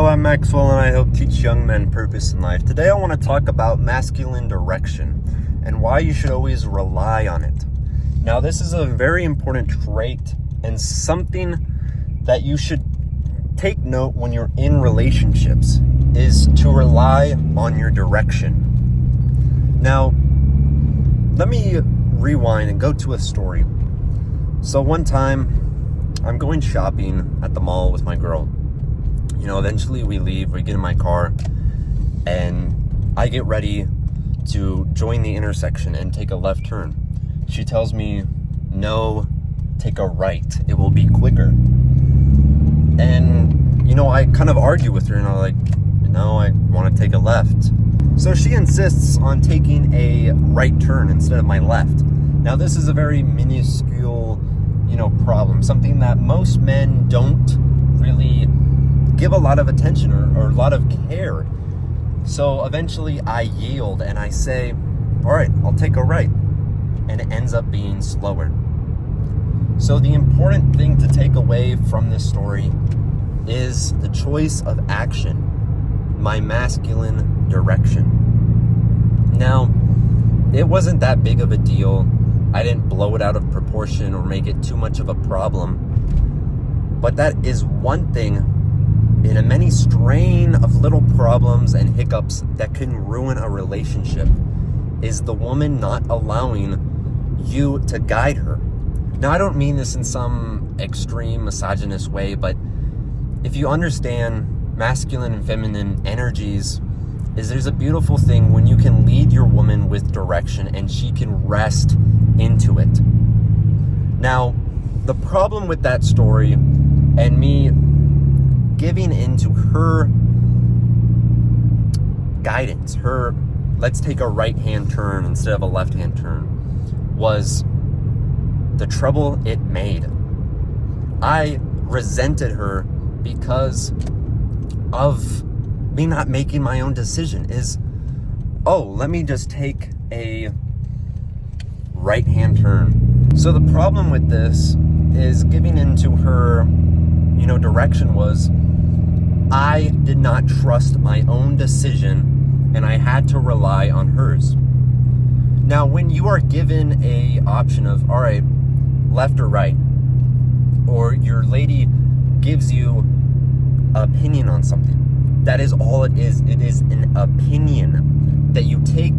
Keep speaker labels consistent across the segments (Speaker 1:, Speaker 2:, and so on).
Speaker 1: I'm Maxwell, and I help teach young men purpose in life. Today I want to talk about masculine direction and why you should always rely on it. Now, this is a very important trait and something that you should take note when you're in relationships, is to rely on your direction. Now, let me rewind and go to a story. So one time, I'm going shopping at the mall with my girl. Eventually we leave, we get in my car, and I get ready to join the intersection and take a left turn. She tells me, no, take a right. It will be quicker. And, I kind of argue with her, and I'm like, no, I want to take a left. So she insists on taking a right turn instead of my left. Now, this is a very minuscule, problem, something that most men don't really give a lot of attention or a lot of care. So eventually I yield and I say, all right, I'll take a right. And it ends up being slower. So the important thing to take away from this story is the choice of action, my masculine direction. Now, it wasn't that big of a deal. I didn't blow it out of proportion or make it too much of a problem. But that is one thing in a many strain of little problems and hiccups that can ruin a relationship, is the woman not allowing you to guide her. Now, I don't mean this in some extreme misogynist way, but if you understand masculine and feminine energies, there's a beautiful thing when you can lead your woman with direction and she can rest into it. Now, the problem with that story and me giving into her guidance, her let's take a right-hand turn instead of a left-hand turn, was the trouble it made. I resented her because of me not making my own decision. Let me just take a right-hand turn. So the problem with this is giving into her, direction was I did not trust my own decision and I had to rely on hers. Now, when you are given a option of, all right, left or right, or your lady gives you an opinion on something, that is all it is. It is an opinion that you take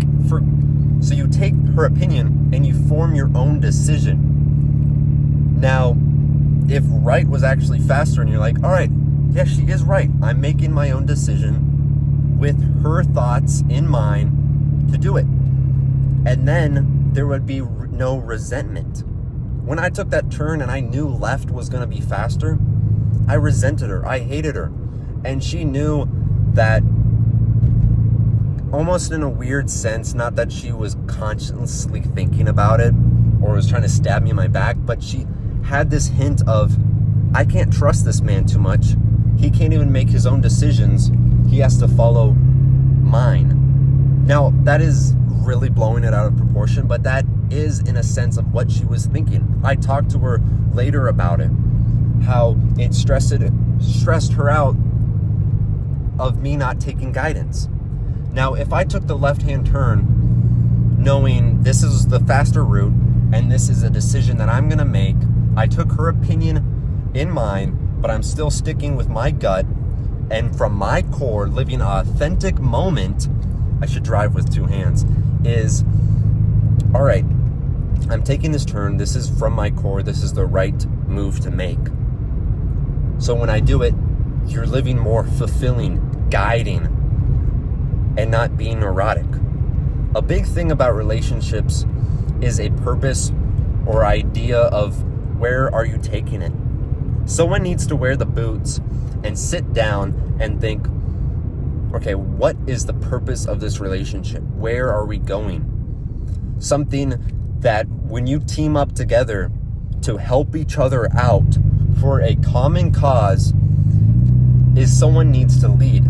Speaker 1: so you take her opinion and you form your own decision. Now, if right was actually faster and you're like, all right, yeah, she is right. I'm making my own decision with her thoughts in mind to do it. And then there would be no resentment. When I took that turn and I knew left was going to be faster, I resented her. I hated her. And she knew that, almost in a weird sense, not that she was consciously thinking about it or was trying to stab me in my back, but she had this hint of, I can't trust this man too much. He can't even make his own decisions. He has to follow mine. Now, that is really blowing it out of proportion, but that is in a sense of what she was thinking. I talked to her later about it, how it stressed her out of me not taking guidance. Now, if I took the left-hand turn, knowing this is the faster route and this is a decision that I'm going to make, I took her opinion in mind, but I'm still sticking with my gut and from my core, living an authentic moment. I should drive with two hands. Is, all right, I'm taking this turn. This is from my core. This is the right move to make. So when I do it, you're living more fulfilling, guiding, and not being neurotic. A big thing about relationships is a purpose or idea of where are you taking it. Someone needs to wear the boots and sit down and think, okay, what is the purpose of this relationship? Where are we going? Something that when you team up together to help each other out for a common cause, is someone needs to lead.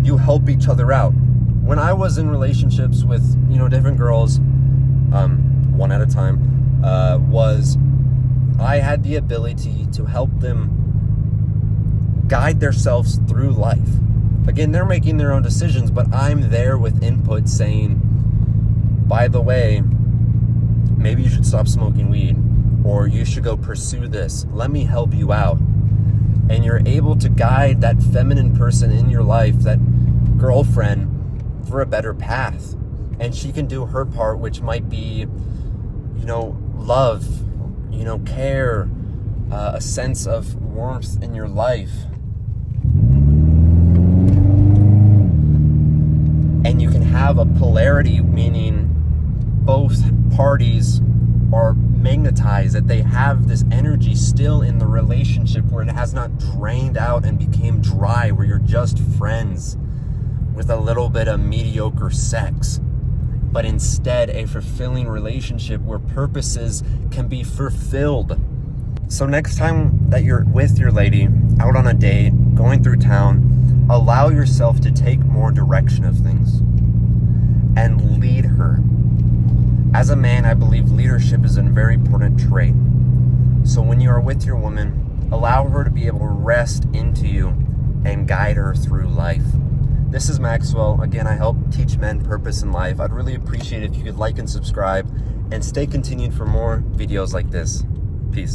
Speaker 1: You help each other out. When I was in relationships with, different girls, one at a time, I had the ability to help them guide themselves through life. Again, they're making their own decisions, but I'm there with input saying, by the way, maybe you should stop smoking weed, or you should go pursue this. Let me help you out. And you're able to guide that feminine person in your life, that girlfriend, for a better path. And she can do her part, which might be, love, care, a sense of warmth in your life. And you can have a polarity, meaning both parties are magnetized, that they have this energy still in the relationship where it has not drained out and became dry, where you're just friends with a little bit of mediocre sex, but instead a fulfilling relationship where purposes can be fulfilled. So next time that you're with your lady, out on a date, going through town, allow yourself to take more direction of things and lead her. As a man, I believe leadership is a very important trait. So when you are with your woman, allow her to be able to rest into you and guide her through life. This is Maxwell. Again, I help teach men purpose in life. I'd really appreciate it if you could like and subscribe and stay continued for more videos like this. Peace.